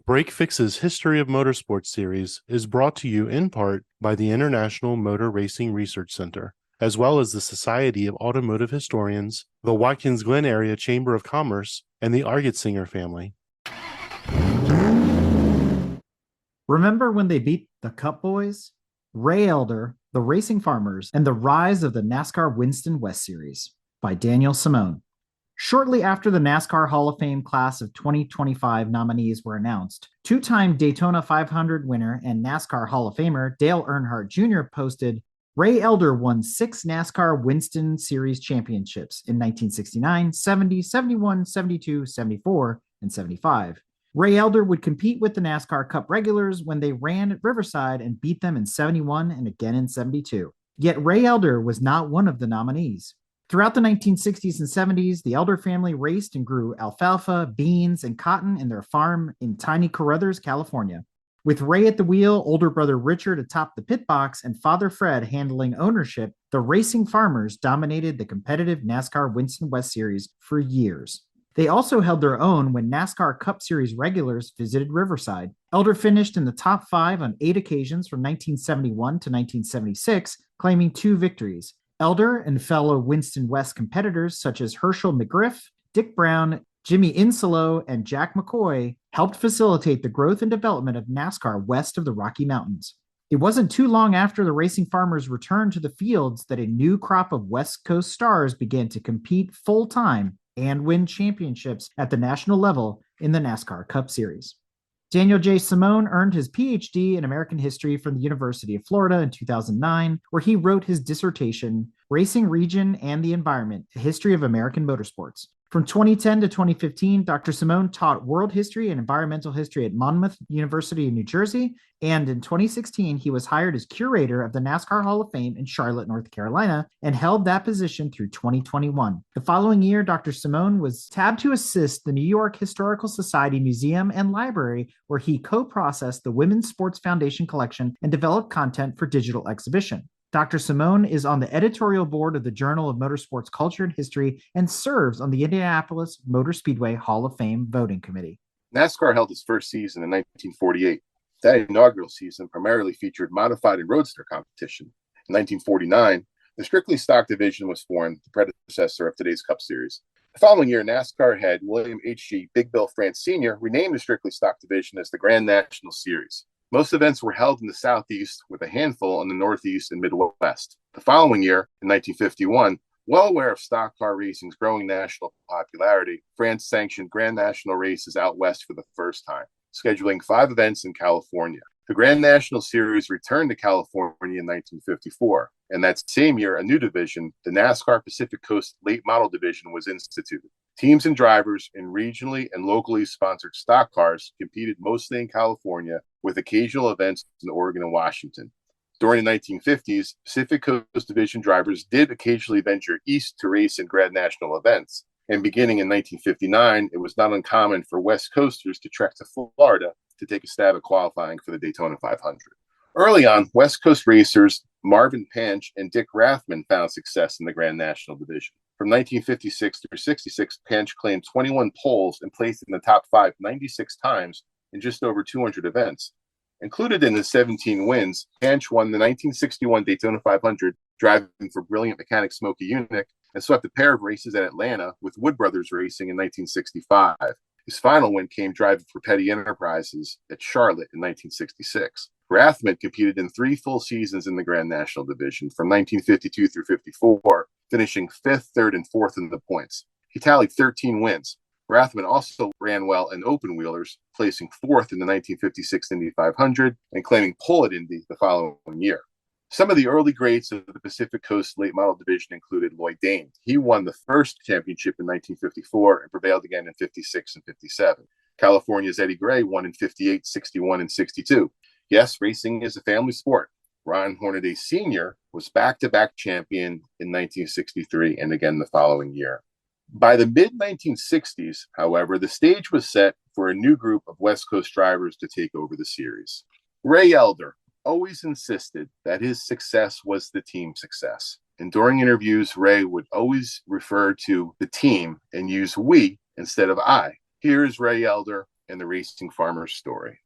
Break Fix's History of Motorsports series is brought to you in part by the International Motor Racing Research Center, as well as the Society of Automotive Historians, the Watkins Glen Area Chamber of Commerce, and the Argetsinger family. Remember when they beat the Cup Boys? Ray Elder, the Racing Farmers, and the Rise of the NASCAR Winston West Series by Daniel Simone. Shortly after the NASCAR Hall of Fame class of 2025 nominees were announced, two-time Daytona 500 winner and NASCAR Hall of Famer Dale Earnhardt Jr. posted, Ray Elder won 6 NASCAR Winston Series championships in 1969, 70, 71, 72, 74, and 75. Ray Elder would compete with the NASCAR Cup regulars when they ran at Riverside and beat them in 71 and again in 72. Yet Ray Elder was not one of the nominees. Throughout the 1960s and 70s, the Elder family raced and grew alfalfa, beans, and cotton in their farm in tiny Carothers, California. With Ray at the wheel, older brother Richard atop the pit box, and father Fred handling ownership, the Racing Farmers dominated the competitive NASCAR Winston West Series for years. They also held their own when NASCAR Cup Series regulars visited Riverside. Elder finished in the top 5 on 8 occasions from 1971 to 1976, claiming 2 victories. Elder and fellow Winston West competitors such as Herschel McGriff, Dick Brown, Jimmy Insolo, and Jack McCoy helped facilitate the growth and development of NASCAR west of the Rocky Mountains. It wasn't too long after the Racing Farmers returned to the fields that a new crop of West Coast stars began to compete full-time and win championships at the national level in the NASCAR Cup Series. Daniel J. Simone earned his PhD in American history from the University of Florida in 2009, where he wrote his dissertation, Racing Region and the Environment, A History of American Motorsports. From 2010 to 2015, Dr. Simone taught world history and environmental history at Monmouth University in New Jersey, and in 2016, he was hired as curator of the NASCAR Hall of Fame in Charlotte, North Carolina, and held that position through 2021. The following year, Dr. Simone was tabbed to assist the New York Historical Society Museum and Library, where he co-processed the Women's Sports Foundation collection and developed content for digital exhibition. Dr. Simone is on the editorial board of the Journal of Motorsports Culture and History and serves on the Indianapolis Motor Speedway Hall of Fame voting committee. NASCAR held its first season in 1948. That inaugural season primarily featured modified and roadster competition. In 1949, the strictly stock division was formed, the predecessor of today's Cup Series. The following year, NASCAR head William H.G. Big Bill France Sr. renamed the strictly stock division as the Grand National Series. Most events were held in the Southeast, with a handful in the Northeast and Midwest. The following year, in 1951, well aware of stock car racing's growing national popularity, France sanctioned Grand National races out west for the first time, scheduling 5 events in California. The Grand National Series returned to California in 1954, and that same year, a new division, the NASCAR Pacific Coast Late Model Division, was instituted. Teams and drivers in regionally and locally sponsored stock cars competed mostly in California, with occasional events in Oregon and Washington. During the 1950s, Pacific Coast Division drivers did occasionally venture east to race in Grand National events. And beginning in 1959, it was not uncommon for West Coasters to trek to Florida to take a stab at qualifying for the Daytona 500. Early on, West Coast racers Marvin Panch and Dick Rathman found success in the Grand National Division. From 1956 through 66, Panch claimed 21 poles and placed in the top 5 96 times in just over 200 events. Included in his 17 wins, Panch won the 1961 Daytona 500, driving for brilliant mechanic Smokey Yunick, and swept a pair of races at Atlanta with Wood Brothers Racing in 1965. His final win came driving for Petty Enterprises at Charlotte in 1966. Rathman competed in 3 full seasons in the Grand National Division from 1952 through 54, finishing 5th, 3rd, and 4th in the points. He tallied 13 wins. Rathman also ran well in open wheelers, placing 4th in the 1956 Indy 500 and claiming pole at Indy the following year. Some of the early greats of the Pacific Coast Late Model Division included Lloyd Dane. He won the first championship in 1954 and prevailed again in 56 and 57. California's Eddie Gray won in 58, 61, and 62. Yes, racing is a family sport. Ron Hornaday Sr. was back-to-back champion in 1963 and again the following year. By the mid-1960s, however, the stage was set for a new group of West Coast drivers to take over the series. Ray Elder always insisted that his success was the team success. And during interviews, Ray would always refer to the team and use we instead of I. Here's Ray Elder in the racing farmer's story.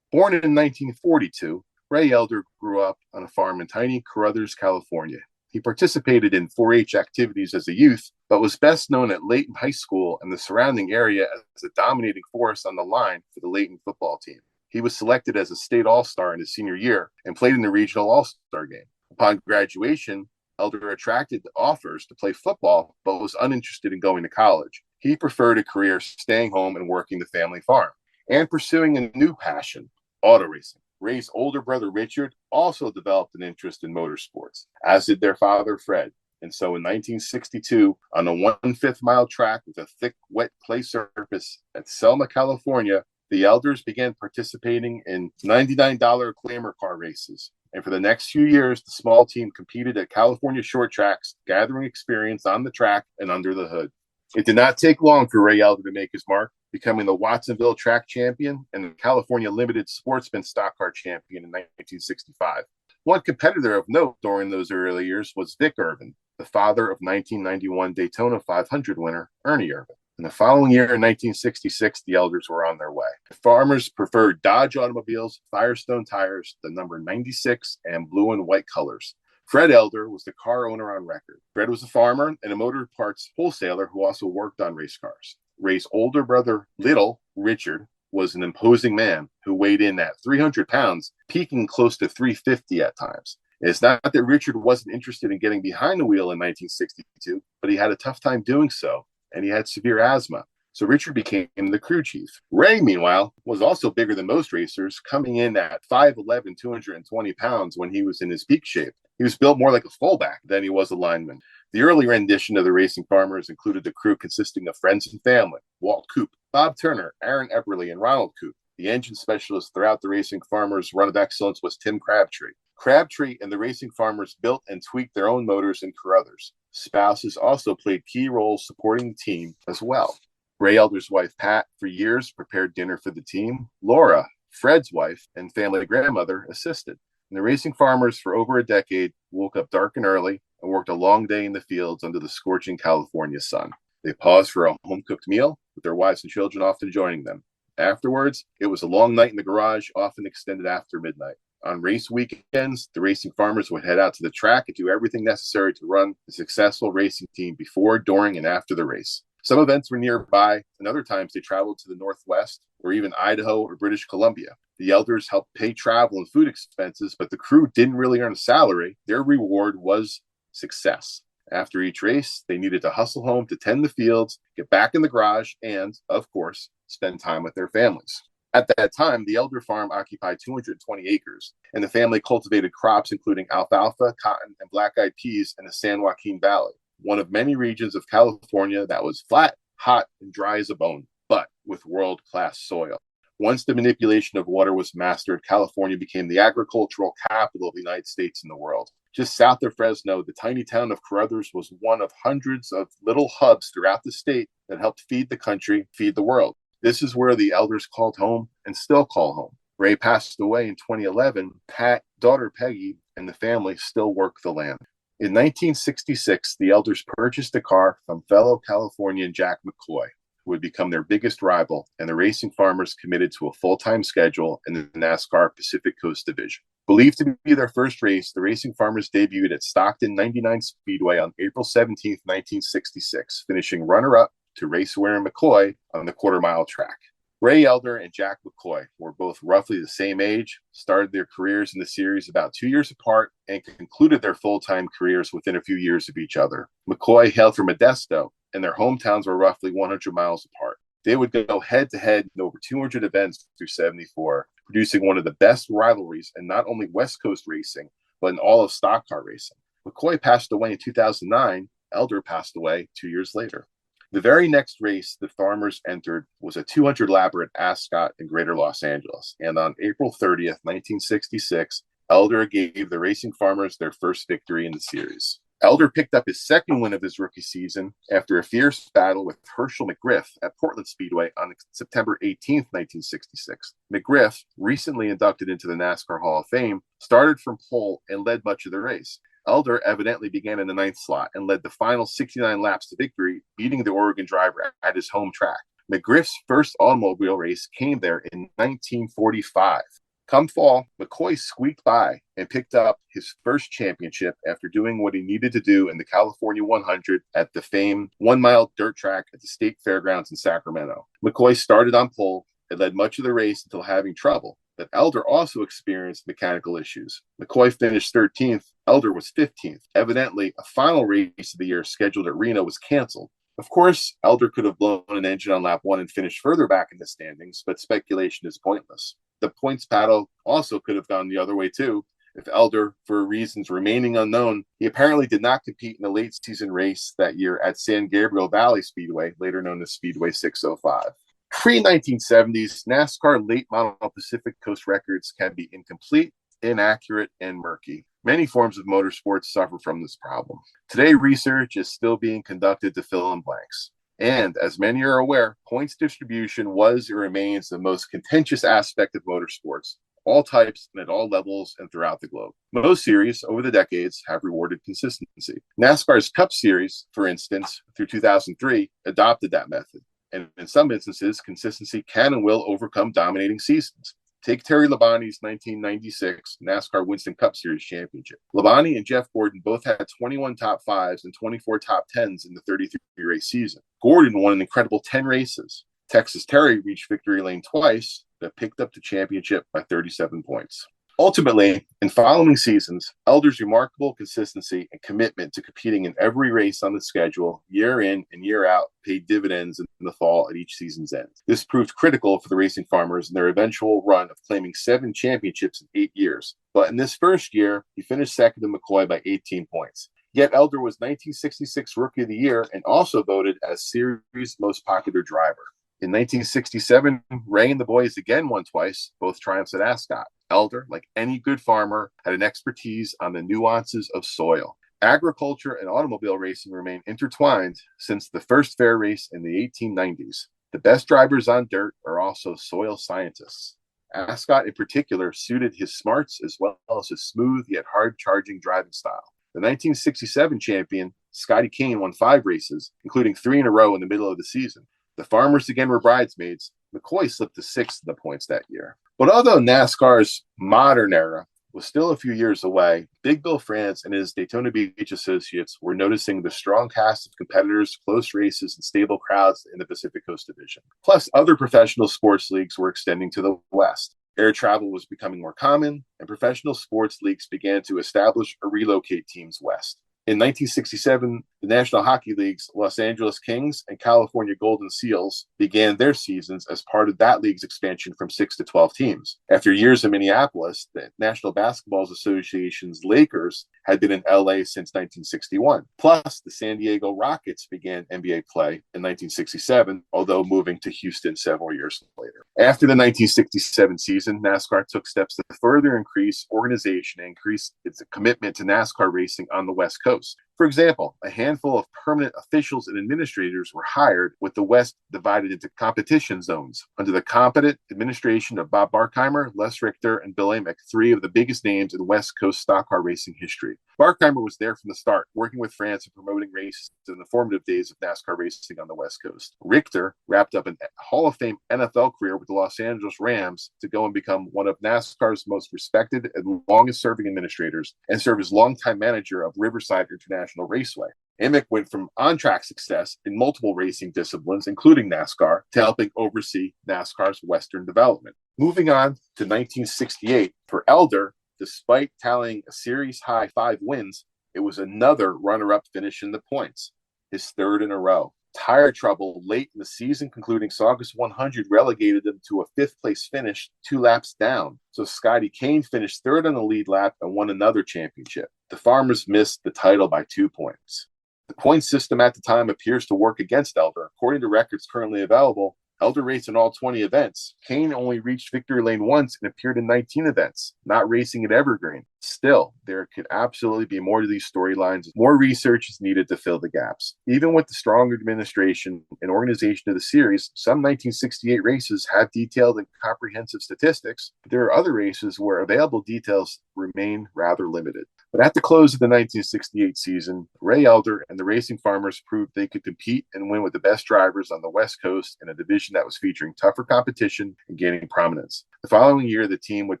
Born in 1942, Ray Elder grew up on a farm in tiny Carothers, California. He participated in 4-H activities as a youth, but was best known at Layton High School and the surrounding area as a dominating force on the line for the Layton football team. He was selected as a state all-star in his senior year and played in the regional all-star game. Upon graduation, Elder attracted offers to play football, but was uninterested in going to college. He preferred a career staying home and working the family farm and pursuing a new passion, auto racing. Ray's older brother, Richard, also developed an interest in motorsports, as did their father, Fred. And so in 1962, on a 1/5 mile track with a thick, wet clay surface at Selma, California, the Elders began participating in $99 glamour car races. And for the next few years, the small team competed at California short tracks, gathering experience on the track and under the hood. It did not take long for Ray Elder to make his mark, becoming the Watsonville track champion and the California Limited Sportsman stock car champion in 1965. One competitor of note during those early years was Vic Irvin, the father of 1991 Daytona 500 winner Ernie Irvin. In the following year, in 1966, the Elders were on their way. The farmers preferred Dodge automobiles, Firestone tires, the number 96, and blue and white colors. Fred Elder was the car owner on record. Fred was a farmer and a motor parts wholesaler who also worked on race cars. Ray's older brother, Little, Richard, was an imposing man who weighed in at 300 pounds, peaking close to 350 at times. It's not that Richard wasn't interested in getting behind the wheel in 1962, but he had a tough time doing so, and he had severe asthma. So Richard became the crew chief. Ray, meanwhile, was also bigger than most racers, coming in at 5'11", 220 pounds when he was in his peak shape. He was built more like a fullback than he was a lineman. The early rendition of the Racing Farmers included the crew consisting of friends and family: Walt Coop, Bob Turner, Aaron Epperly, and Ronald Coop. The engine specialist throughout the Racing Farmers' run of excellence was Tim Crabtree. Crabtree and the Racing Farmers built and tweaked their own motors in Carothers. Spouses also played key roles supporting the team as well. Ray Elder's wife, Pat, for years prepared dinner for the team. Laura, Fred's wife and family grandmother, assisted. And the Racing Farmers, for over a decade, woke up dark and early and worked a long day in the fields under the scorching California sun. They paused for a home-cooked meal, with their wives and children often joining them. Afterwards, it was a long night in the garage, often extended after midnight. On race weekends, the Racing Farmers would head out to the track and do everything necessary to run a successful racing team before, during, and after the race. Some events were nearby, and other times they traveled to the Northwest or even Idaho or British Columbia. The Elders helped pay travel and food expenses, but the crew didn't really earn a salary. Their reward was success. After each race, they needed to hustle home to tend the fields, get back in the garage, and, of course, spend time with their families. At that time, the Elder farm occupied 220 acres, and the family cultivated crops including alfalfa, cotton, and black-eyed peas in the San Joaquin Valley, one of many regions of California that was flat, hot, and dry as a bone, but with world-class soil. Once the manipulation of water was mastered, California became the agricultural capital of the United States and the world. Just south of Fresno, the tiny town of Carothers was one of hundreds of little hubs throughout the state that helped feed the country, feed the world. This is where the Elders called home and still call home. Ray passed away in 2011. Pat, daughter Peggy, and the family still work the land. In 1966, the Elders purchased a car from fellow Californian Jack McCoy, who would become their biggest rival, and the Racing Farmers committed to a full-time schedule in the NASCAR Pacific Coast Division. Believed to be their first race, the Racing Farmers debuted at Stockton 99 Speedway on April 17, 1966, finishing runner-up to race-winner McCoy on the quarter-mile track. Ray Elder and Jack McCoy were both roughly the same age, started their careers in the series about 2 years apart, and concluded their full-time careers within a few years of each other. McCoy hailed from Modesto, and their hometowns were roughly 100 miles apart. They would go head-to-head in over 200 events through 74, producing one of the best rivalries in not only West Coast racing, but in all of stock car racing. McCoy passed away in 2009. Elder passed away 2 years later. The very next race the Farmers entered was a 200-lapper at Ascot in Greater Los Angeles, and on April 30th, 1966, Elder gave the Racing Farmers their first victory in the series. Elder picked up his second win of his rookie season after a fierce battle with Herschel McGriff at Portland Speedway on September 18th, 1966. McGriff, recently inducted into the NASCAR Hall of Fame, started from pole and led much of the race. Elder evidently began in the ninth slot and led the final 69 laps to victory, beating the Oregon driver at his home track. McGriff's first automobile race came there in 1945. Come fall, McCoy squeaked by and picked up his first championship after doing what he needed to do in the California 100 at the famed 1-mile dirt track at the State Fairgrounds in Sacramento. McCoy started on pole and led much of the race until having trouble, but Elder also experienced mechanical issues. McCoy finished 13th, Elder was 15th. Evidently, a final race of the year scheduled at Reno was canceled. Of course, Elder could have blown an engine on lap 1 and finished further back in the standings, but speculation is pointless. The points battle also could have gone the other way too. If Elder, for reasons remaining unknown, he apparently did not compete in a late season race that year at San Gabriel Valley Speedway, later known as Speedway 605. Pre-1970s, NASCAR late model Pacific Coast records can be incomplete, inaccurate, and murky. Many forms of motorsports suffer from this problem. Today, research is still being conducted to fill in blanks. And as many are aware, points distribution was and remains the most contentious aspect of motorsports, all types and at all levels and throughout the globe. Most series over the decades have rewarded consistency. NASCAR's Cup Series, for instance, through 2003, adopted that method. And in some instances, consistency can and will overcome dominating seasons. Take Terry Labonte's 1996 NASCAR Winston Cup Series championship. Labonte and Jeff Gordon both had 21 top 5s and 24 top 10s in the 33-race season. Gordon won an incredible 10 races. Texas Terry reached victory lane twice, but picked up the championship by 37 points. Ultimately, in following seasons, Elder's remarkable consistency and commitment to competing in every race on the schedule, year in and year out, paid dividends in the fall at each season's end. This proved critical for the racing farmers in their eventual run of claiming 7 championships in 8 years. But in this first year, he finished second to McCoy by 18 points. Yet Elder was 1966 Rookie of the Year and also voted as Series' most popular driver. In 1967, Ray and the boys again won twice, both triumphs at Ascot. Elder, like any good farmer, had an expertise on the nuances of soil. Agriculture and automobile racing remain intertwined since the first fair race in the 1890s. The best drivers on dirt are also soil scientists. Ascot in particular suited his smarts as well as his smooth yet hard-charging driving style. The 1967 champion, Scotty Kane, won 5 races, including 3 in a row in the middle of the season. The farmers again were bridesmaids. McCoy slipped to 6th in the points that year. But although NASCAR's modern era was still a few years away, Big Bill France and his Daytona Beach associates were noticing the strong cast of competitors, close races, and stable crowds in the Pacific Coast Division. Plus, other professional sports leagues were extending to the west. Air travel was becoming more common, and professional sports leagues began to establish or relocate teams west. In 1967, the National Hockey League's Los Angeles Kings and California Golden Seals began their seasons as part of that league's expansion from 6 to 12 teams. After years in Minneapolis, the National Basketball Association's Lakers had been in LA since 1961. Plus, the San Diego Rockets began NBA play in 1967, although moving to Houston several years later. After the 1967 season, NASCAR took steps to further increase organization and increase its commitment to NASCAR racing on the West Coast. For example, a handful of permanent officials and administrators were hired, with the West divided into competition zones under the competent administration of Bob Barkheimer, Les Richter, and Bill Amick, 3 of the biggest names in West Coast stock car racing history. Barkheimer was there from the start, working with France and promoting races in the formative days of NASCAR racing on the West Coast. Richter wrapped up a Hall of Fame NFL career with the Los Angeles Rams to go and become one of NASCAR's most respected and longest-serving administrators, and serve as longtime manager of Riverside International Raceway. Amick went from on-track success in multiple racing disciplines, including NASCAR, to helping oversee NASCAR's Western development. Moving on to 1968, for Elder, despite tallying a series-high 5 wins, it was another runner-up finish in the points, his 3rd in a row. Tire trouble late in the season, concluding Saugus 100, relegated them to a 5th-place finish 2 laps down. So Scotty Kane finished 3rd on the lead lap and won another championship. The Farmers missed the title by 2 points. The point system at the time appears to work against Elder. According to records currently available, Elder raced in all 20 events. Kane only reached victory lane once and appeared in 19 events, not racing at Evergreen. Still, there could absolutely be more to these storylines. More research is needed to fill the gaps. Even with the strong administration and organization of the series, some 1968 races have detailed and comprehensive statistics, but there are other races where available details remain rather limited. But at the close of the 1968 season, Ray Elder and the Racing Farmers proved they could compete and win with the best drivers on the West Coast in a division that was featuring tougher competition and gaining prominence. The following year, the team would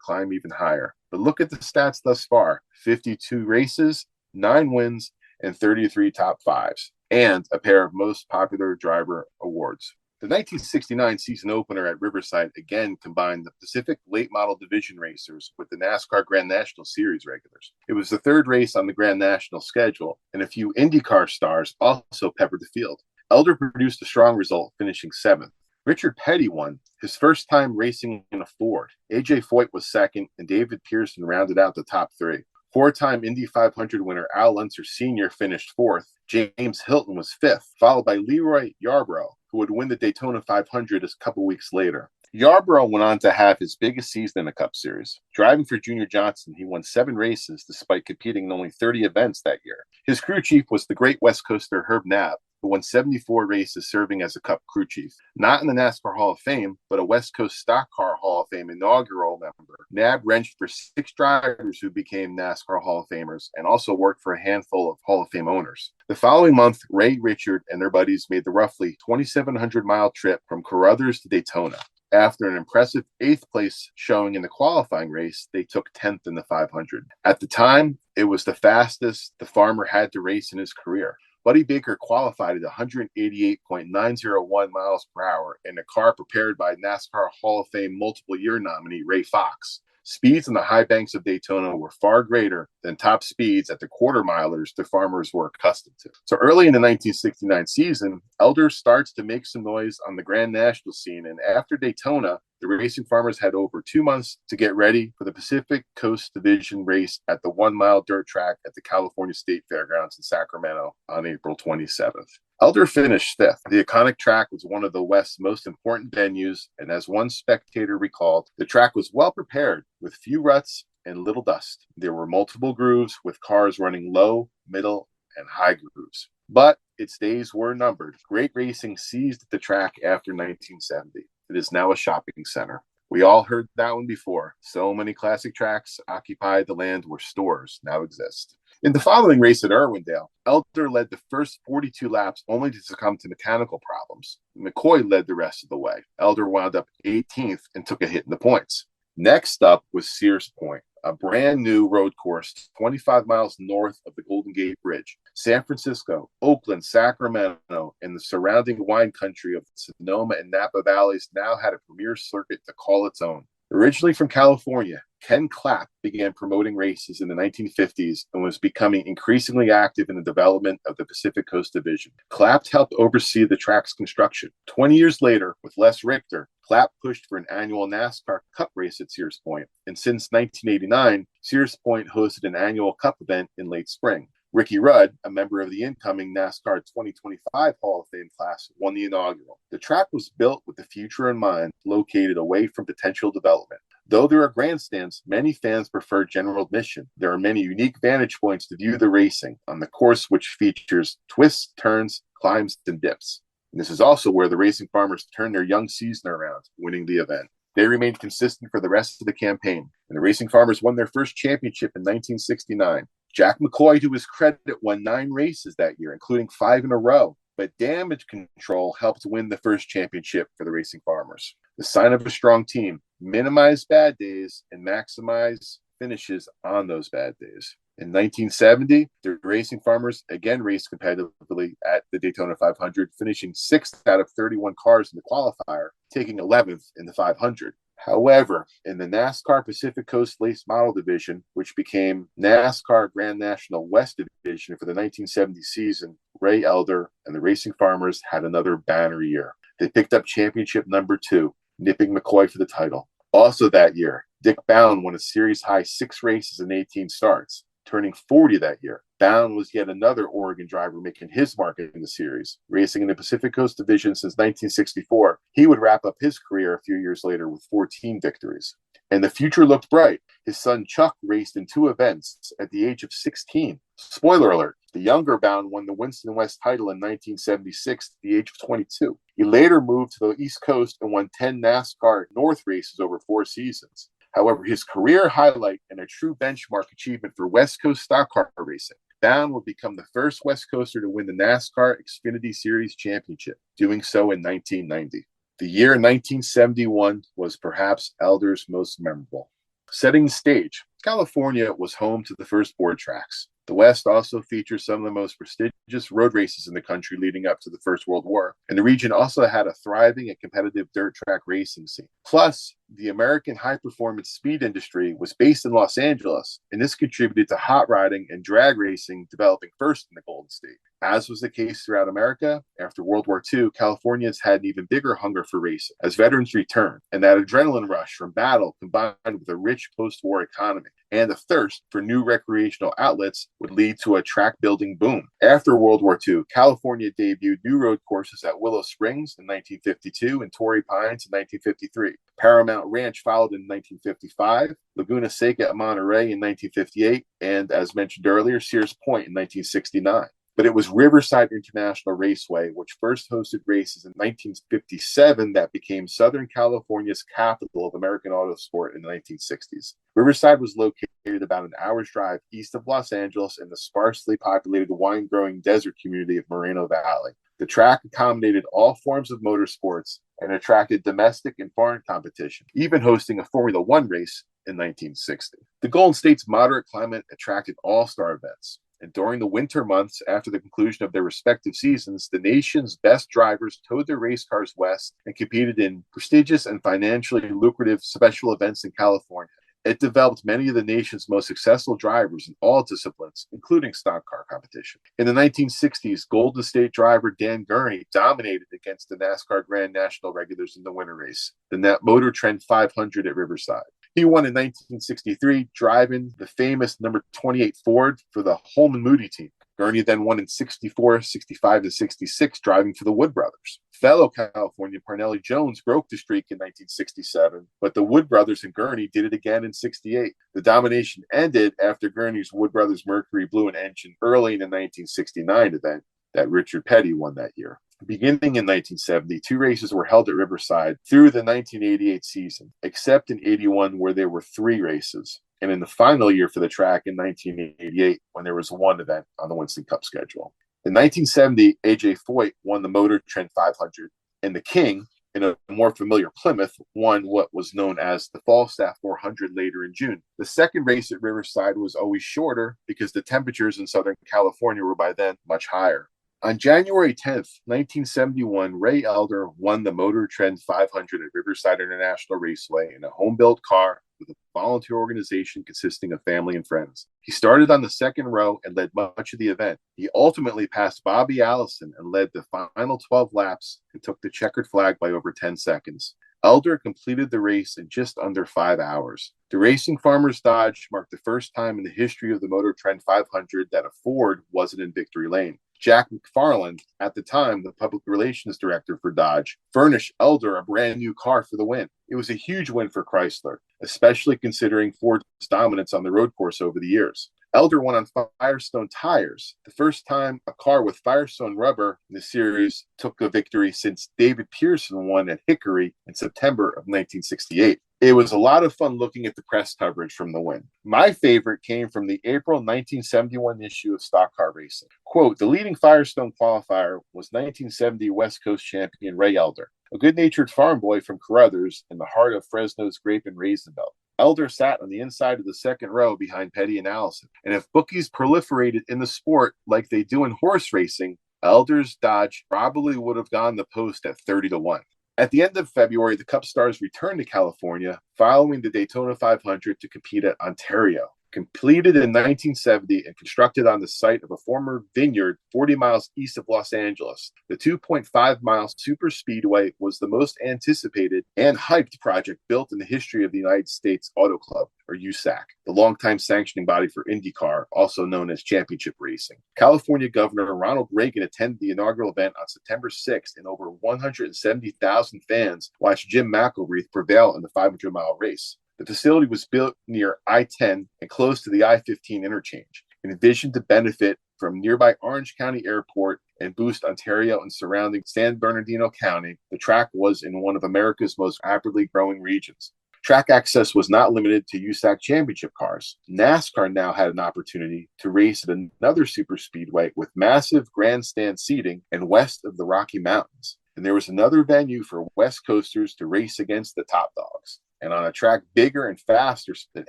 climb even higher. But look at the stats thus far: 52 races, 9 wins, and 33 top fives, and a pair of most popular driver awards. The 1969 season opener at Riverside again combined the Pacific late model division racers with the NASCAR Grand National Series regulars. It was the third race on the Grand National schedule, and a few IndyCar stars also peppered the field. Elder produced a strong result, finishing 7th. Richard Petty won, his first time racing in a Ford. A.J. Foyt was second, and David Pearson rounded out the top 3. Four-time Indy 500 winner Al Unser Sr. finished 4th. James Hilton was 5th, followed by Leroy Yarborough, who would win the Daytona 500 a couple weeks later. Yarborough went on to have his biggest season in the Cup Series. Driving for Junior Johnson, he won 7 races despite competing in only 30 events that year. His crew chief was the great West Coaster Herb Knapp, who won 74 races serving as a Cup crew chief. Not in the NASCAR Hall of Fame, but a West Coast Stock Car Hall of Fame inaugural member. Knapp wrenched for 6 drivers who became NASCAR Hall of Famers and also worked for a handful of Hall of Fame owners. The following month, Ray, Richard, and their buddies made the roughly 2,700-mile trip from Carothers to Daytona. After an impressive 8th place showing in the qualifying race, they took 10th in the 500. At the time, it was the fastest the farmer had to race in his career. Buddy Baker qualified at 188.901 miles per hour in a car prepared by NASCAR Hall of Fame multiple-year nominee Ray Fox. Speeds on the high banks of Daytona were far greater than top speeds at the quarter-milers the farmers were accustomed to. So early in the 1969 season, Elder starts to make some noise on the Grand National scene, and after Daytona, the Racing Farmers had over 2 months to get ready for the Pacific Coast Division race at the 1-mile dirt track at the California State Fairgrounds in Sacramento on April 27th. Elder finished 5th. The iconic track was one of the West's most important venues, and as one spectator recalled, the track was well prepared with few ruts and little dust. There were multiple grooves with cars running low, middle, and high grooves. But its days were numbered. Great racing seized the track after 1970. It is now a shopping center. We all heard that one before. So many classic tracks occupied the land where stores now exist. In the following race at Irwindale, Elder led the first 42 laps only to succumb to mechanical problems. McCoy led the rest of the way. Elder wound up 18th and took a hit in the points. Next up was Sears Point, a brand new road course 25 miles north of the Golden Gate Bridge. San Francisco, Oakland, Sacramento, and the surrounding wine country of the Sonoma and Napa Valleys now had a premier circuit to call its own. Originally from California, Ken Clapp began promoting races in the 1950s and was becoming increasingly active in the development of the Pacific Coast Division. Clapp helped oversee the track's construction. 20 years later, with Les Richter, Clapp pushed for an annual NASCAR Cup race at Sears Point, and since 1989, Sears Point hosted an annual Cup event in late spring. Ricky Rudd, a member of the incoming NASCAR 2025 Hall of Fame class, won the inaugural. The track was built with the future in mind, located away from potential development. Though there are grandstands, many fans prefer general admission. There are many unique vantage points to view the racing on the course, which features twists, turns, climbs, and dips. And this is also where the Racing Farmers turned their young season around, winning the event. They remained consistent for the rest of the campaign, and the Racing Farmers won their first championship in 1969. Jack McCoy, to his credit, won 9 races that year, including 5 in a row, but damage control helped win the first championship for the Racing Farmers. The sign of a strong team: minimize bad days and maximize finishes on those bad days. In 1970, the Racing Farmers again raced competitively at the Daytona 500, finishing 6th out of 31 cars in the qualifier, taking 11th in the 500. However, in the NASCAR Pacific Coast Late Model Division, which became NASCAR Grand National West Division for the 1970 season, Ray Elder and the Racing Farmers had another banner year. They picked up championship number 2, nipping McCoy for the title. Also that year, Dick Bound won a series-high 6 races and 18 starts, turning 40 that year. Bound was yet another Oregon driver making his mark in the series. Racing in the Pacific Coast Division since 1964, he would wrap up his career a few years later with 14 victories. And the future looked bright. His son Chuck raced in 2 events at the age of 16. Spoiler alert, the younger Bound won the Winston West title in 1976 at the age of 22. He later moved to the East Coast and won 10 NASCAR North races over 4 seasons. However, his career highlight and a true benchmark achievement for West Coast stock car racing, Bound would become the first West Coaster to win the NASCAR Xfinity Series championship, doing so in 1990. The year 1971 was perhaps Elder's most memorable. Setting the stage, California was home to the first board tracks. The West also features some of the most prestigious road races in the country leading up to the First World War, and the region also had a thriving and competitive dirt track racing scene. Plus, the American high-performance speed industry was based in Los Angeles, and this contributed to hot rodding and drag racing developing first in the Golden State. As was the case throughout America, after World War II, Californians had an even bigger hunger for racing as veterans returned, and that adrenaline rush from battle combined with a rich post-war economy and a thirst for new recreational outlets would lead to a track-building boom. After World War II, California debuted new road courses at Willow Springs in 1952 and Torrey Pines in 1953. Paramount Ranch followed in 1955, Laguna Seca at Monterey in 1958, and as mentioned earlier, Sears Point in 1969. But it was Riverside International Raceway, which first hosted races in 1957 that became Southern California's capital of American autosport in the 1960s. Riverside was located about an hour's drive east of Los Angeles in the sparsely populated wine-growing desert community of Moreno Valley. The track accommodated all forms of motorsports and attracted domestic and foreign competition, even hosting a Formula One race in 1960. The Golden State's moderate climate attracted all-star events. And during the winter months after the conclusion of their respective seasons, the nation's best drivers towed their race cars west and competed in prestigious and financially lucrative special events in California. It developed many of the nation's most successful drivers in all disciplines, including stock car competition. In the 1960s, Golden State driver Dan Gurney dominated against the NASCAR Grand National regulars in the winter race, the Motor Trend 500 at Riverside. He won in 1963, driving the famous number 28 Ford for the Holman Moody team. Gurney then won in 64, 65, and 66, driving for the Wood brothers. Fellow Californian Parnelli Jones broke the streak in 1967, but the Wood brothers and Gurney did it again in 68. The domination ended after Gurney's Wood brothers Mercury blew an engine early in the 1969 event that Richard Petty won that year. Beginning in 1970, two races were held at Riverside through the 1988 season, except in 81 where there were three races, and in the final year for the track in 1988 when there was one event on the Winston Cup schedule. In 1970, A.J. Foyt won the Motor Trend 500, and the King, in a more familiar Plymouth, won what was known as the Falstaff 400 later in June. The second race at Riverside was always shorter because the temperatures in Southern California were by then much higher. On January 10th, 1971, Ray Elder won the Motor Trend 500 at Riverside International Raceway in a home-built car with a volunteer organization consisting of family and friends. He started on the second row and led much of the event. He ultimately passed Bobby Allison and led the final 12 laps and took the checkered flag by over 10 seconds. Elder completed the race in just under 5 hours. The Racing Farmers Dodge marked the first time in the history of the Motor Trend 500 that a Ford wasn't in victory lane. Jack McFarland, at the time the public relations director for Dodge, furnished Elder a brand new car for the win. It was a huge win for Chrysler, especially considering Ford's dominance on the road course over the years. Elder won on Firestone tires, the first time a car with Firestone rubber in the series took a victory since David Pearson won at Hickory in September of 1968. It was a lot of fun looking at the press coverage from the win. My favorite came from the April 1971 issue of Stock Car Racing. Quote, the leading Firestone qualifier was 1970 West Coast champion Ray Elder, a good-natured farm boy from Carothers in the heart of Fresno's grape and raisin belt. Elder sat on the inside of the second row behind Petty and Allison. And if bookies proliferated in the sport like they do in horse racing, Elder's Dodge probably would have gone the post at 30-1. At the end of February, the Cup stars returned to California following the Daytona 500 to compete at Ontario. Completed in 1970 and constructed on the site of a former vineyard 40 miles east of Los Angeles, the 2.5-mile super speedway was the most anticipated and hyped project built in the history of the United States Auto Club, or USAC, the longtime sanctioning body for IndyCar, also known as championship racing. California Governor Ronald Reagan attended the inaugural event on September 6th, and over 170,000 fans watched Jim McElreath prevail in the 500-mile race. The facility was built near I-10 and close to the I-15 interchange, envisioned to benefit from nearby Orange County Airport and boost Ontario and surrounding San Bernardino County. The track was in one of America's most rapidly growing regions. Track access was not limited to USAC championship cars. NASCAR now had an opportunity to race at another super speedway with massive grandstand seating and west of the Rocky Mountains. And there was another venue for West Coasters to race against the top dogs, and on a track bigger and faster than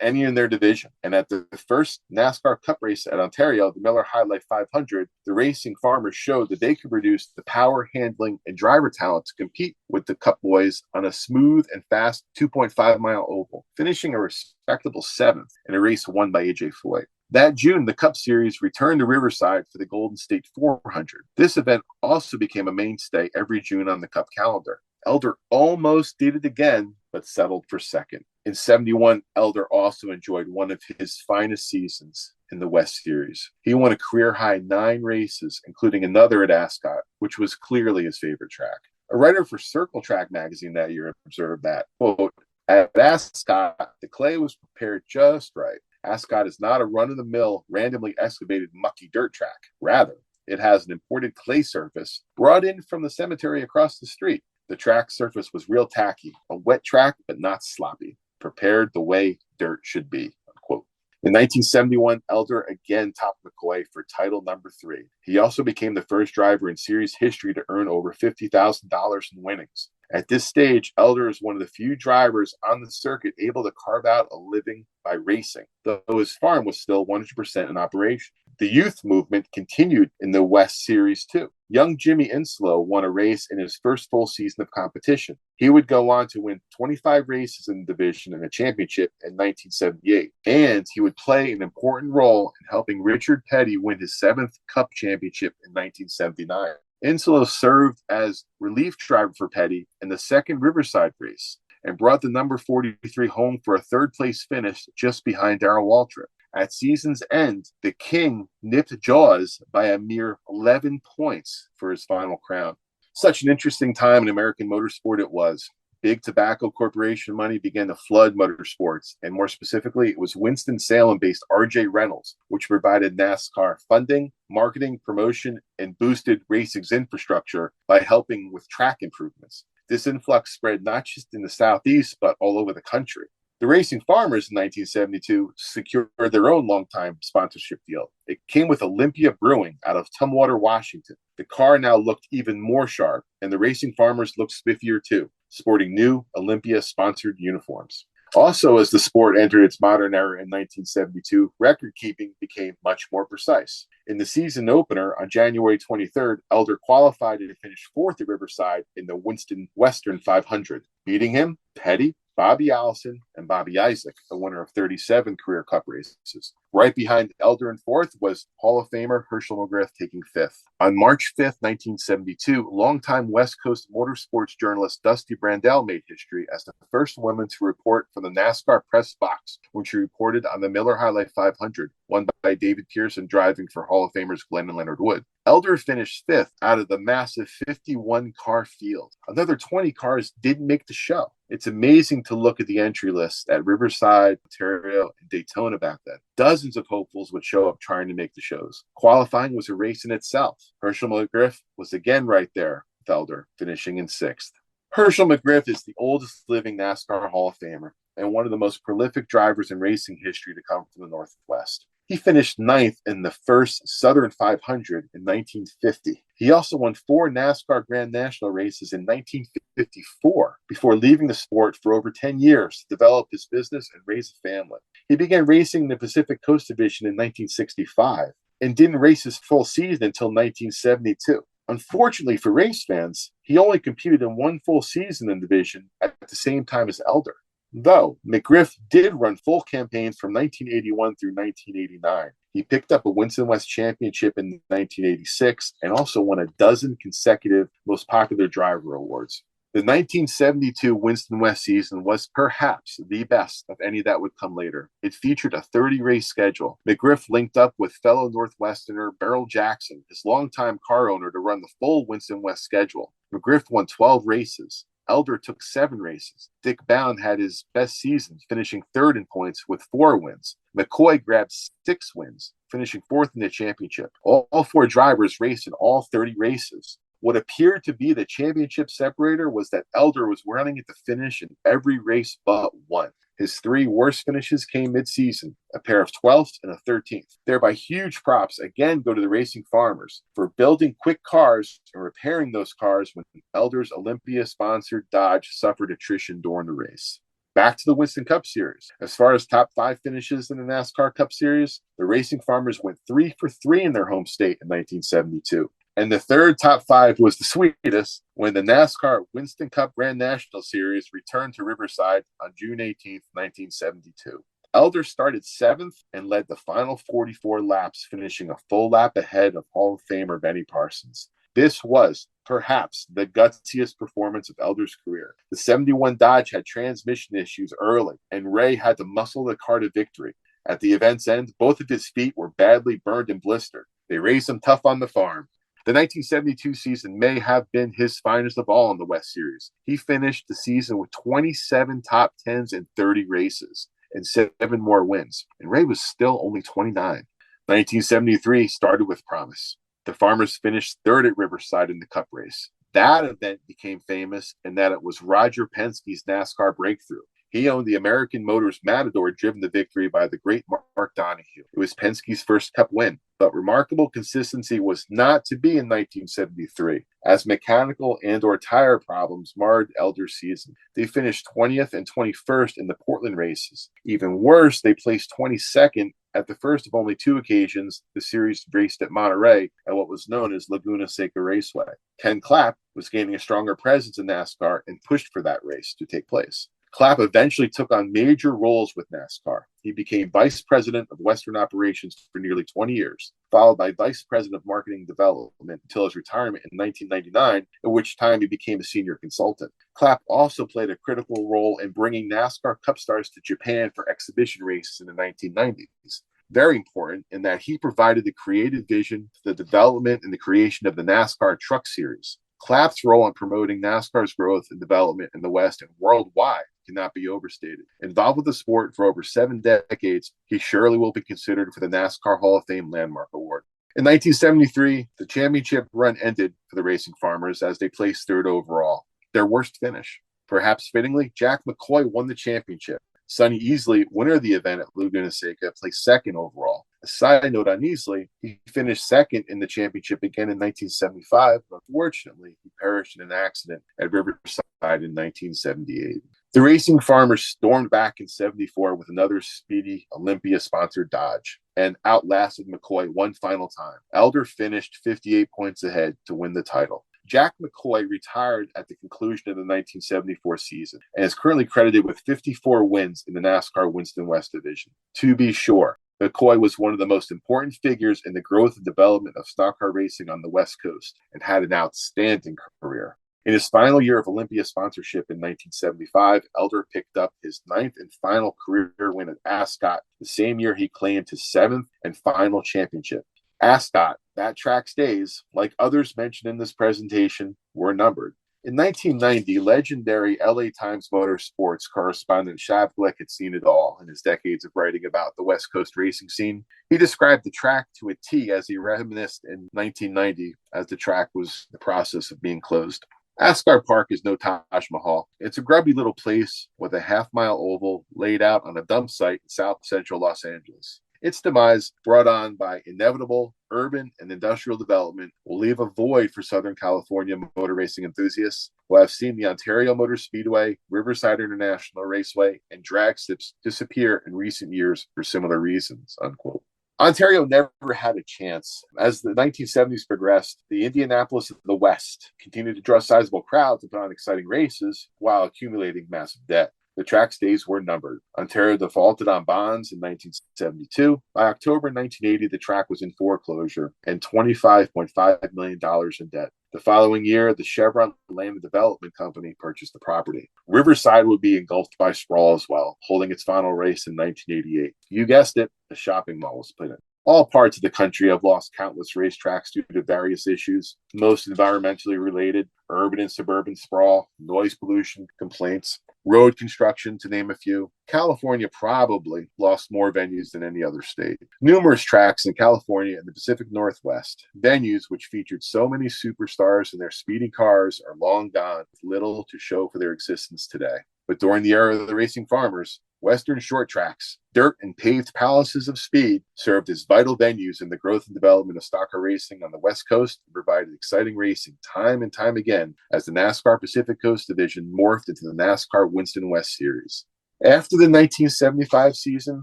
any in their division. And at the first NASCAR Cup race at Ontario, the Miller High Life 500, the racing farmers showed that they could produce the power, handling, and driver talent to compete with the Cup boys on a smooth and fast 2.5-mile oval, finishing a respectable 7th in a race won by A.J. Foyt. That June, the Cup Series returned to Riverside for the Golden State 400. This event also became a mainstay every June on the Cup calendar. Elder almost did it again, but settled for second. In 71, Elder also enjoyed one of his finest seasons in the West Series. He won a career-high 9 races, including another at Ascot, which was clearly his favorite track. A writer for Circle Track magazine that year observed that, quote, at Ascot, the clay was prepared just right. Ascot is not a run-of-the-mill, randomly excavated mucky dirt track. Rather, it has an imported clay surface brought in from the cemetery across the street. The track surface was real tacky, a wet track, but not sloppy, prepared the way dirt should be, unquote. In 1971, Elder again topped McCoy for title number 3. He also became the first driver in series history to earn over $50,000 in winnings. At this stage, Elder is one of the few drivers on the circuit able to carve out a living by racing, though his farm was still 100% in operation. The youth movement continued in the West Series too. Young Jimmy Inslow won a race in his first full season of competition. He would go on to win 25 races in the division and a championship in 1978, and he would play an important role in helping Richard Petty win his 7th Cup championship in 1979. Inslow served as relief driver for Petty in the second Riverside race and brought the number 43 home for a third-place finish just behind Darrell Waltrip. At season's end, the King nipped Jaws by a mere 11 points for his final crown. Such an interesting time in American motorsport it was. Big tobacco corporation money began to flood motorsports, and more specifically, it was Winston-Salem-based R.J. Reynolds, which provided NASCAR funding, marketing, promotion, and boosted racing's infrastructure by helping with track improvements. This influx spread not just in the Southeast, but all over the country. The Racing Farmers in 1972 secured their own longtime sponsorship deal. It came with Olympia Brewing out of Tumwater, Washington. The car now looked even more sharp, and the Racing Farmers looked spiffier too, sporting new Olympia-sponsored uniforms. Also, as the sport entered its modern era in 1972, record-keeping became much more precise. In the season opener on January 23rd, Elder qualified to finish 4th at Riverside in the Winston Western 500. Beating him, Petty, Bobby Allison, and Bobby Isaac, the winner of 37 career Cup races. Right behind Elder in 4th was Hall of Famer Herschel McGriff taking 5th. On March 5th, 1972, longtime West Coast motorsports journalist Dusty Brandell made history as the first woman to report for the NASCAR press box when she reported on the Miller High Life 500, won by David Pearson driving for Hall of Famers Glenn and Leonard Wood. Elder finished 5th out of the massive 51-car field. Another 20 cars didn't make the show. It's amazing to look at the entry list at Riverside, Ontario, and Daytona back then. Dozens of hopefuls would show up trying to make the shows. Qualifying was a race in itself. Herschel McGriff was again right there with Elder, finishing in 6th. Herschel McGriff is the oldest living NASCAR Hall of Famer and one of the most prolific drivers in racing history to come from the Northwest. He finished 9th in the first Southern 500 in 1950. He also won 4 NASCAR Grand National races in 1954 before leaving the sport for over 10 years to develop his business and raise a family. He began racing in the Pacific Coast Division in 1965 and didn't race his full season until 1972. Unfortunately for race fans, he only competed in 1 full season in the division at the same time as Elder. Though McGriff did run full campaigns from 1981 through 1989. He picked up a Winston West Championship in 1986 and also won a dozen consecutive Most Popular Driver awards. The 1972 Winston West season was perhaps the best of any that would come later. It featured a 30-race schedule. McGriff linked up with fellow Northwesterner Beryl Jackson, his longtime car owner, to run the full Winston West schedule. McGriff won 12 races. Elder took 7 races. Dick Bound had his best season, finishing 3rd in points with 4 wins. McCoy grabbed 6 wins, finishing 4th in the championship. All 4 drivers raced in all 30 races. What appeared to be the championship separator was that Elder was running at the finish in every race but one. His three worst finishes came mid-season, a pair of 12th and a 13th. Thereby, huge props again go to the racing farmers for building quick cars and repairing those cars when Elder's Olympia-sponsored Dodge suffered attrition during the race. Back to the Winston Cup Series. As far as top 5 finishes in the NASCAR Cup Series, the racing farmers went 3 for 3 in their home state in 1972. And the third top 5 was the sweetest when the NASCAR Winston Cup Grand National Series returned to Riverside on June 18, 1972. Elder started 7th and led the final 44 laps, finishing a full lap ahead of Hall of Famer Benny Parsons. This was perhaps the gutsiest performance of Elder's career. The 71 Dodge had transmission issues early, and Ray had to muscle the car to victory. At the event's end, both of his feet were badly burned and blistered. They raised him tough on the farm. The 1972 season may have been his finest of all in the West Series. He finished the season with 27 top 10s in 30 races and 7 more wins, and Ray was still only 29. 1973 started with promise. The farmers finished 3rd at Riverside in the Cup race. That event became famous in that it was Roger Penske's NASCAR breakthrough. He owned the American Motors Matador, driven to victory by the great Mark Donohue. It was Penske's first Cup win, but remarkable consistency was not to be in 1973, as mechanical and/or tire problems marred Elder's season. They finished 20th and 21st in the Portland races. Even worse, they placed 22nd at the first of only 2 occasions the series raced at Monterey at what was known as Laguna Seca Raceway. Ken Clapp was gaining a stronger presence in NASCAR and pushed for that race to take place. Clapp eventually took on major roles with NASCAR. He became vice president of Western operations for nearly 20 years, followed by vice president of marketing development until his retirement in 1999, at which time he became a senior consultant. Clapp also played a critical role in bringing NASCAR Cup stars to Japan for exhibition races in the 1990s. Very important in that he provided the creative vision for the development and the creation of the NASCAR Truck Series. Clapp's role in promoting NASCAR's growth and development in the West and worldwide cannot be overstated. Involved with the sport for over 7 decades, he surely will be considered for the NASCAR Hall of Fame Landmark Award. In 1973, the championship run ended for the racing farmers as they placed 3rd overall, their worst finish. Perhaps fittingly, Jack McCoy won the championship. Sonny Easley, winner of the event at Laguna Seca, placed 2nd overall. A side note on Easley, he finished 2nd in the championship again in 1975, but unfortunately, he perished in an accident at Riverside in 1978. The racing farmers stormed back in 74 with another speedy Olympia-sponsored Dodge and outlasted McCoy one final time. Elder finished 58 points ahead to win the title. Jack McCoy retired at the conclusion of the 1974 season and is currently credited with 54 wins in the NASCAR Winston West division. To be sure, McCoy was one of the most important figures in the growth and development of stock car racing on the West Coast and had an outstanding career. In his final year of Olympia sponsorship in 1975, Elder picked up his 9th and final career win at Ascot, the same year he claimed his 7th and final championship. Ascot, that track's days, like others mentioned in this presentation, were numbered. In 1990, legendary LA Times Motorsports correspondent Shav Glick had seen it all in his decades of writing about the West Coast racing scene. He described the track to a T as he reminisced in 1990 as the track was in the process of being closed. Ascot Park is no Taj Mahal. It's a grubby little place with a half-mile oval laid out on a dump site in south central Los Angeles. Its demise, brought on by inevitable urban and industrial development, will leave a void for Southern California motor racing enthusiasts who have seen the Ontario Motor Speedway, Riverside International Raceway, and drag strips disappear in recent years for similar reasons, unquote. Ontario never had a chance. As the 1970s progressed, the Indianapolis of the West continued to draw sizable crowds and put on exciting races while accumulating massive debt. The track's days were numbered. Ontario defaulted on bonds in 1972. By October 1980, the track was in foreclosure and $25.5 million in debt. The following year, the Chevron Land Development Company purchased the property. Riverside would be engulfed by sprawl as well, holding its final race in 1988. You guessed it, a shopping mall was put in. All parts of the country have lost countless racetracks due to various issues, most environmentally related, urban and suburban sprawl, noise pollution complaints. road construction, to name a few. California probably lost more venues than any other state. Numerous tracks in California and the Pacific Northwest, venues which featured so many superstars in their speedy cars, are long gone, with little to show for their existence today. But during the era of the racing farmers, Western short tracks, dirt and paved palaces of speed, served as vital venues in the growth and development of stock car racing on the West Coast and provided exciting racing time and time again as the NASCAR Pacific Coast Division morphed into the NASCAR Winston West Series. After the 1975 season,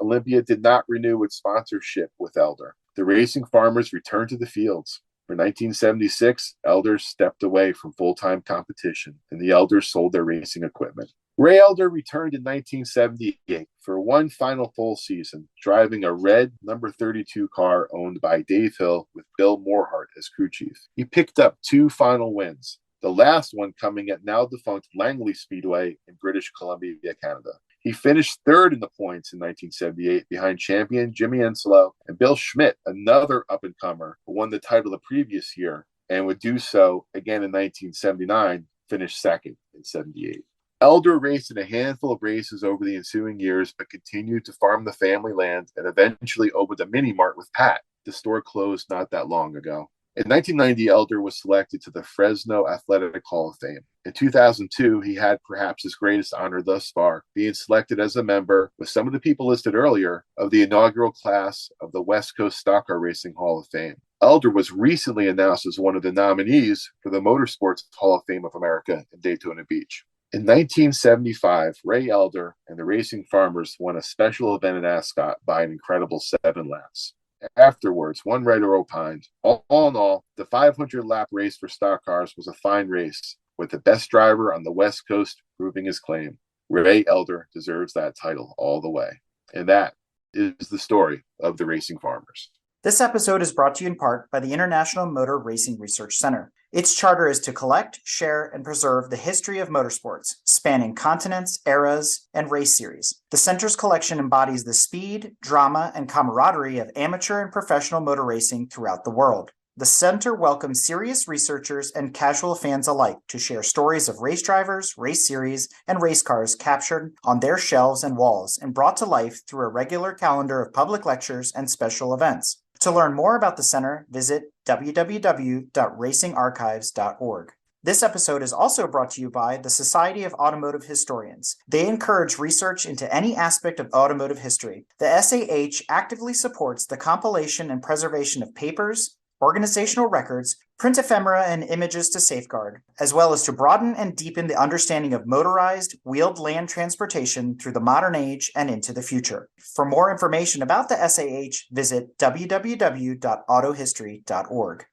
Olympia did not renew its sponsorship with Elder. The racing farmers returned to the fields. For 1976, Elder stepped away from full-time competition, and the Elders sold their racing equipment. Ray Elder returned in 1978 for one final full season, driving a red number 32 car owned by Dave Hill with Bill Morehart as crew chief. He picked up 2 final wins, the last one coming at now-defunct Langley Speedway in British Columbia, Canada. He finished 3rd in the points in 1978 behind champion Jimmy Enslow and Bill Schmidt, another up-and-comer who won the title the previous year and would do so again in 1979, finished 2nd in 78. Elder raced in a handful of races over the ensuing years, but continued to farm the family land and eventually opened a mini-mart with Pat. The store closed not that long ago. In 1990, Elder was selected to the Fresno Athletic Hall of Fame. In 2002, he had perhaps his greatest honor thus far, being selected as a member, with some of the people listed earlier, of the inaugural class of the West Coast Stock Car Racing Hall of Fame. Elder was recently announced as one of the nominees for the Motorsports Hall of Fame of America in Daytona Beach. In 1975, Ray Elder and the Racing Farmers won a special event in Ascot by an incredible 7 laps. Afterwards, one writer opined, all in all, the 500-lap race for stock cars was a fine race, with the best driver on the West Coast proving his claim. Ray Elder deserves that title all the way. And that is the story of the Racing Farmers. This episode is brought to you in part by the International Motor Racing Research Center. Its charter is to collect, share, and preserve the history of motorsports, spanning continents, eras, and race series. The center's collection embodies the speed, drama, and camaraderie of amateur and professional motor racing throughout the world. The center welcomes serious researchers and casual fans alike to share stories of race drivers, race series, and race cars captured on their shelves and walls and brought to life through a regular calendar of public lectures and special events. To learn more about the center, visit www.racingarchives.org. This episode is also brought to you by the Society of Automotive Historians. They encourage research into any aspect of automotive history. The SAH actively supports the compilation and preservation of papers, organizational records, print ephemera, and images to safeguard, as well as to broaden and deepen the understanding of motorized, wheeled land transportation through the modern age and into the future. For more information about the SAH, visit www.autohistory.org.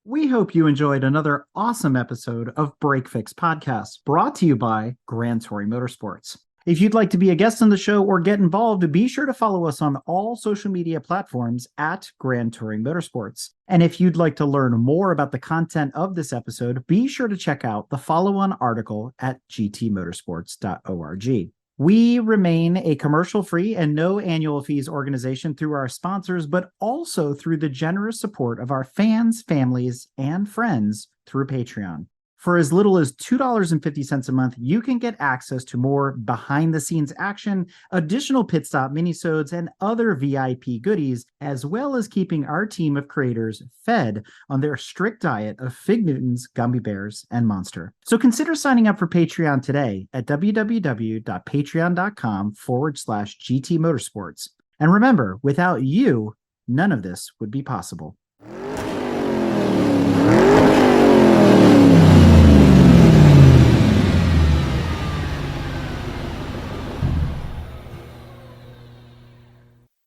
We hope you enjoyed another awesome episode of Break Fix Podcast, brought to you by Grand Touring Motorsports. If you'd like to be a guest on the show or get involved, be sure to follow us on all social media platforms at Grand Touring Motorsports. And if you'd like to learn more about the content of this episode, be sure to check out the follow-on article at gtmotorsports.org. We remain a commercial-free and no annual fees organization through our sponsors, but also through the generous support of our fans, families, and friends through Patreon. For as little as $2.50 a month, you can get access to more behind-the-scenes action, additional pit stop minisodes, and other VIP goodies, as well as keeping our team of creators fed on their strict diet of Fig Newtons, gummy bears, and Monster. So consider signing up for Patreon today at www.patreon.com/GT Motorsports. And remember, without you, none of this would be possible.